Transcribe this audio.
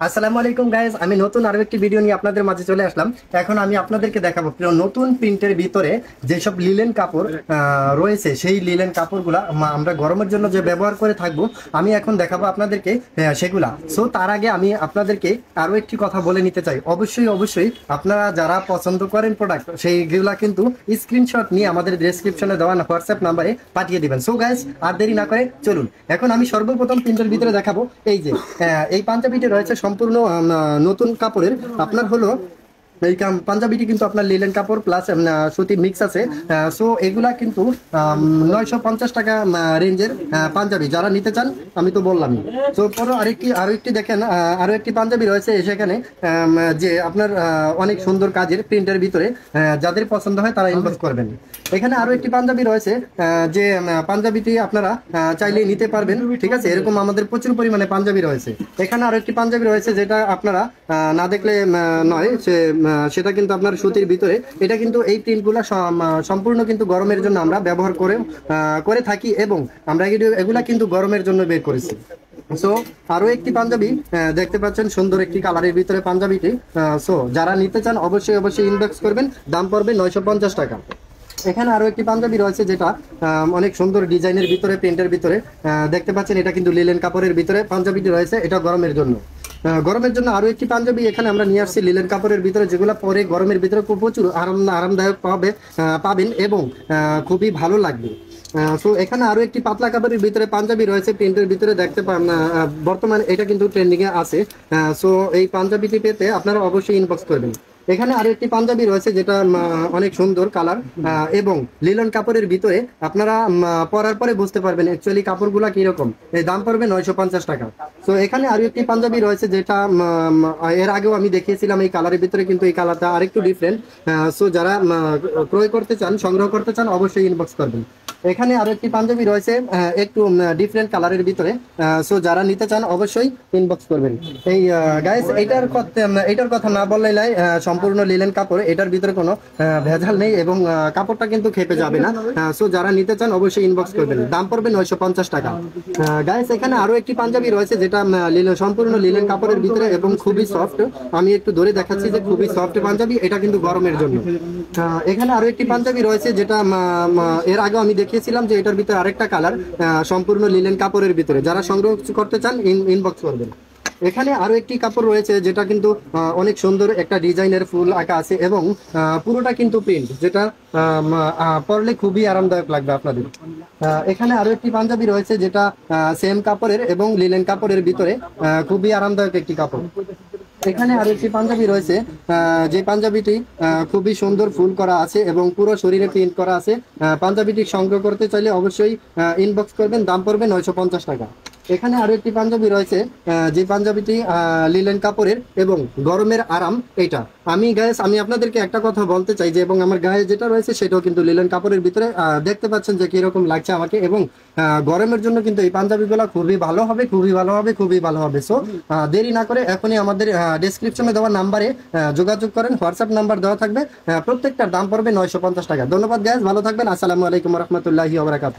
আসসালামু আলাইকুম গাইজ, আমি নতুন আরো একটি ভিডিও নিয়ে আপনাদের মাঝে চলে আসলাম। এখন আমি আপনাদেরকে দেখাবো নতুন প্রিন্টের ভিতরে যেসব লিলেন কাপড় রয়েছে, সেই লিলেন কাপড়গুলা আমরা গরমের জন্য যে ব্যবহার করে থাকবো, আমি এখন দেখাবো আপনাদেরকে সেগুলা। সো তার আগে আমি আপনাদেরকে আরো একটি কথা বলে নিতে চাই। অবশ্যই আপনারা যারা পছন্দ করেন প্রোডাক্ট, সেইগুলা কিন্তু স্ক্রিনশট নিয়ে আমাদের ডেসক্রিপশনে দেওয়া হোয়াটসঅ্যাপ নাম্বারে পাঠিয়ে দিবেন। সো গাইজ, আর দেরি না করে চলুন এখন আমি সর্বপ্রথম প্রিন্টের ভিতরে দেখাবো। এই যে এই পাঞ্জাবিটি রয়েছে সম্পূর্ণ নতুন কাপড়ের। আপনার হলো এই পাঞ্জাবিটি কিন্তু আপনার লিলেন কাপড় প্লাস সুতি মিক্স আছে। সো এগুলা কিন্তু 950 টাকা রেঞ্জের পাঞ্জাবি। যারা নিতে চান আমি তো বললামই। সো পরে আরো একটি দেখেন, আরো একটি পাঞ্জাবি রয়েছে সেখানে, যে আপনার অনেক সুন্দর কাজের প্রিন্টের ভিতরে। যাদের পছন্দ হয় তারা ইনবক্স করবেন। এখানে আরো একটি পাঞ্জাবি রয়েছে, যে পাঞ্জাবিটি আপনারা চাইলে নিতে পারবেন। ঠিক আছে, এরকম আমাদের প্রচুর পরিমাণে পাঞ্জাবি রয়েছে। এখানে আরো একটি পাঞ্জাবি রয়েছে যেটা আপনারা না দেখলে নয়, সেটা কিন্তু আপনার সুতির ভিতরে। এটা কিন্তু এই প্রিন্টগুলো সম্পূর্ণ কিন্তু গরমের জন্য আমরা ব্যবহার করে থাকি, এবং আমরা এগুলা কিন্তু গরমের জন্য বের করেছি। সো আরো একটি পাঞ্জাবি দেখতে পাচ্ছেন, সুন্দর একটি কালারের ভিতরে পাঞ্জাবিটি। সো যারা নিতে চান অবশ্যই ইনবক্স করবেন। দাম পড়বে 950 টাকা। এখানে আরো একটি পাঞ্জাবি রয়েছে যেটা অনেক সুন্দর ডিজাইনের ভিতরে, প্রিন্টের ভিতরে দেখতে পাচ্ছেন। এটা কিন্তু লিলেন কাপড়ের ভিতরে পাঞ্জাবিটি রয়েছে, এটা গরমের জন্য। আরো একটি পাঞ্জাবি এখানে আমরা নিয়ে আসছি লিলেন কাপড়ের ভিতরে, যেগুলো পরে গরমের ভিতরে প্রচুর আরামদায়ক পাবেন এবং খুবই ভালো লাগবে। সো এখানে আরো একটি পাতলা কাপড়ের ভিতরে পাঞ্জাবি রয়েছে প্রিন্টের ভিতরে, দেখতে পান বর্তমানে এটা কিন্তু ট্রেন্ডিং এ আছে। সো এই পাঞ্জাবিটি পেতে আপনারা অবশ্যই ইনবক্স করবেন। এখানে আরো একটি পাঞ্জাবি রয়েছে যেটা অনেক সুন্দর কালার এবং লিলন কাপড়ের ভিতরে। আপনারা পরার পরে বুঝতে পারবেন অ্যাকচুয়ালি কাপড়গুলা কিরকম। এই দাম পড়বে 950 টাকা। তো এখানে আরো একটি পাঞ্জাবি রয়েছে যেটা এর আগেও আমি দেখিয়েছিলাম এই কালারের ভিতরে, কিন্তু এই কালারটা আরেকটু ডিফারেন্ট। সো যারা ক্রয় করতে চান, সংগ্রহ করতে চান, অবশ্যই ইনবক্স করবেন। এখানে আরো একটি পাঞ্জাবি রয়েছে একটু ডিফারেন্ট কালারের ভিতরে। সো যারা নিতে চান অবশ্যই ইনবক্স করবেন। এই গাইস, এটার কথা না বললেই নাই, সম্পূর্ণ লিলেন কাপড়, এটার ভিতরে কোনো ভেজাল নেই এবং কাপড়টা কিন্তু খেপে যাবে না। সো যারা নিতে চান অবশ্যই ইনবক্স করবেন। দাম পড়বে 950 টাকা। গাইস, এখানে আরো একটি পাঞ্জাবি রয়েছে যেটা সম্পূর্ণ লিলেন কাপড়ের ভিতরে এবং খুবই সফট। আমি একটু ধরে দেখাচ্ছি যে খুবই সফট পাঞ্জাবি, এটা কিন্তু গরমের জন্য। এখানে আরো একটি পাঞ্জাবি রয়েছে যেটা এর আগে আমি দেখিয়েছিলাম যে এটার ভিতরে আরেকটা কালার, সম্পূর্ণ লিলেন কাপড়ের ভিতরে। যারা সংগ্রহ করতে চান ইনবক্স করবেন। এখানে আরো একটি কাপড় রয়েছে যেটা কিন্তু অনেক সুন্দর একটা ডিজাইনের ফুল আঁকা আছে এবং পুরোটা কিন্তু প্রিন্ট, যেটা পরলে খুবই আরামদায়ক লাগবে আপনাদের। এখানে আরো একটি পাঞ্জাবি রয়েছে যেটা সেম কাপড়ের এবং লিলেন কাপড়ের ভিতরে, খুবই আরামদায়ক একটি কাপড়। এখানে আরো একটি পাঞ্জাবি রয়েছে, যে পাঞ্জাবিটি খুবই সুন্দর ফুল করা আছে এবং পুরো শরীরে প্রিন্ট করা আছে। পাঞ্জাবিটি সংগ্রহ করতে চাইলে অবশ্যই ইনবক্স করবেন। দাম পড়বে 950 টাকা। এখানে আরো একটি পাঞ্জাবি রয়েছে, যে পাঞ্জাবিটি লিলেন কাপড়ের এবং গরমের আরাম এটা। আমি আপনাদেরকে একটা কথা বলতে চাই যে, এবং আমার গায়ে যেটা রয়েছে সেটাও কিন্তু লিলেন কাপড়ের ভিতরে। দেখতে পাচ্ছেন যে কিরকম লাগছে আমাকে, এবং গরমের জন্য কিন্তু এই পাঞ্জাবিগুলো খুবই ভালো হবে। সো দেরি না করে এখনই আমাদের ডেসক্রিপশনে দেওয়া নাম্বারে যোগাযোগ করেন। হোয়াটসঅ্যাপ নাম্বার দেওয়া থাকবে। প্রত্যেকটার দাম পড়বে 950 টাকা। ধন্যবাদ গাইস, ভালো থাকবেন। আসসালামু আলাইকুম রহমতুল্লাহি ওয়া বারাকাতুহু।